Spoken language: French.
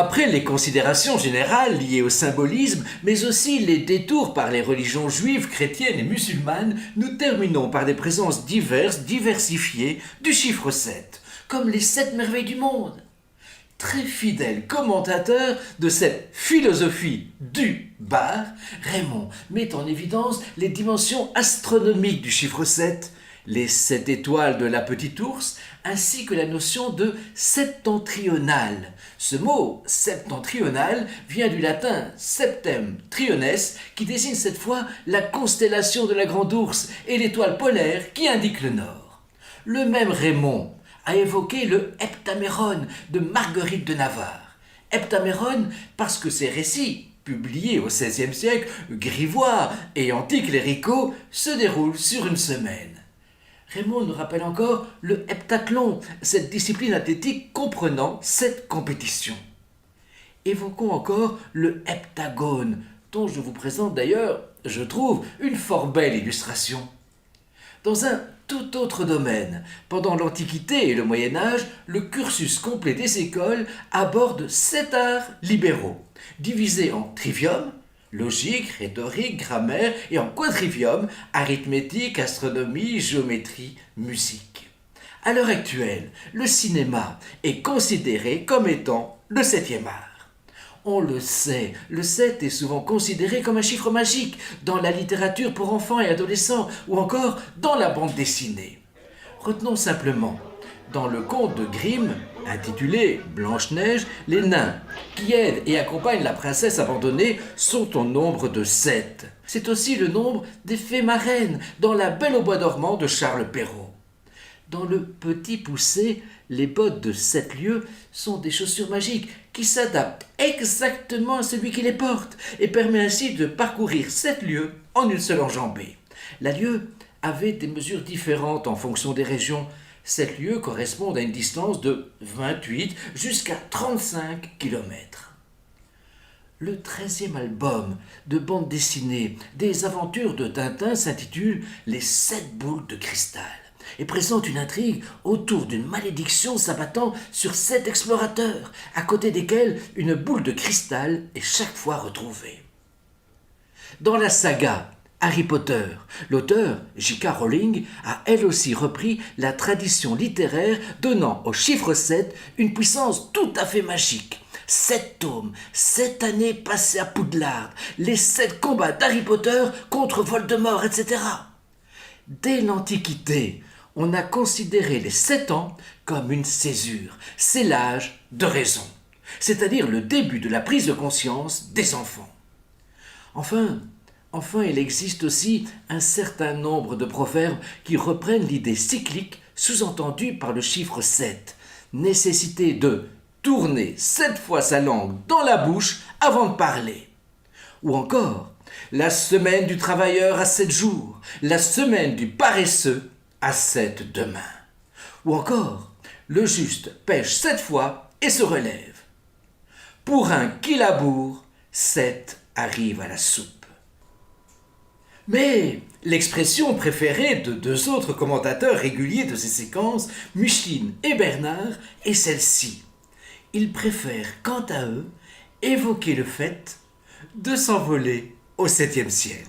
Après les considérations générales liées au symbolisme, mais aussi les détours par les religions juives, chrétiennes et musulmanes, nous terminons par des présences diverses, diversifiées du chiffre 7, comme les 7 merveilles du monde. Très fidèle commentateur de cette philosophie du bar, Raymond met en évidence les dimensions astronomiques du chiffre 7, les 7 étoiles de la petite ours, ainsi que la notion de septentrional. Ce mot septentrional vient du latin septem triones, qui désigne cette fois la constellation de la grande ourse et l'étoile polaire qui indique le nord. Le même Raymond a évoqué le Heptaméron de Marguerite de Navarre. Heptaméron parce que ses récits, publiés au XVIe siècle, grivois et anticléricaux, se déroulent sur une semaine. Raymond nous rappelle encore le heptathlon, cette discipline athlétique comprenant 7 compétitions. Évoquons encore le heptagone, dont je vous présente d'ailleurs, je trouve, une fort belle illustration. Dans un tout autre domaine, pendant l'Antiquité et le Moyen-Âge, le cursus complet des écoles aborde 7 arts libéraux, divisés en trivium, logique, rhétorique, grammaire, et en quadrivium, arithmétique, astronomie, géométrie, musique. À l'heure actuelle, le cinéma est considéré comme étant le 7e art. On le sait, le 7 est souvent considéré comme un chiffre magique dans la littérature pour enfants et adolescents ou encore dans la bande dessinée. Retenons simplement, dans le conte de Grimm, intitulé Blanche-Neige, les nains qui aident et accompagnent la princesse abandonnée sont au nombre de 7. C'est aussi le nombre des fées marraines dans La Belle au bois dormant de Charles Perrault. Dans le Petit Poucet, les bottes de 7 lieues sont des chaussures magiques qui s'adaptent exactement à celui qui les porte et permet ainsi de parcourir 7 lieues en une seule enjambée. La lieue avait des mesures différentes en fonction des régions. 7 lieues correspondent à une distance de 28 jusqu'à 35 km. Le 13e album de bande dessinée des aventures de Tintin s'intitule « Les 7 boules de cristal » et présente une intrigue autour d'une malédiction s'abattant sur 7 explorateurs, à côté desquels une boule de cristal est chaque fois retrouvée. Dans la saga Harry Potter, l'auteur J.K. Rowling a elle aussi repris la tradition littéraire donnant au chiffre 7 une puissance tout à fait magique. 7 tomes, 7 années passées à Poudlard, les 7 combats d'Harry Potter contre Voldemort, etc. Dès l'Antiquité, on a considéré les 7 ans comme une césure, c'est l'âge de raison, c'est-à-dire le début de la prise de conscience des enfants. Enfin, il existe aussi un certain nombre de proverbes qui reprennent l'idée cyclique sous-entendue par le chiffre 7, nécessité de tourner 7 fois sa langue dans la bouche avant de parler. Ou encore, la semaine du travailleur a 7 jours, la semaine du paresseux a 7 demain. Ou encore, le juste pêche 7 fois et se relève. Pour un qui laboure, 7 arrive à la soupe. Mais l'expression préférée de 2 autres commentateurs réguliers de ces séquences, Micheline et Bernard, est celle-ci. Ils préfèrent, quant à eux, évoquer le fait de s'envoler au 7e ciel.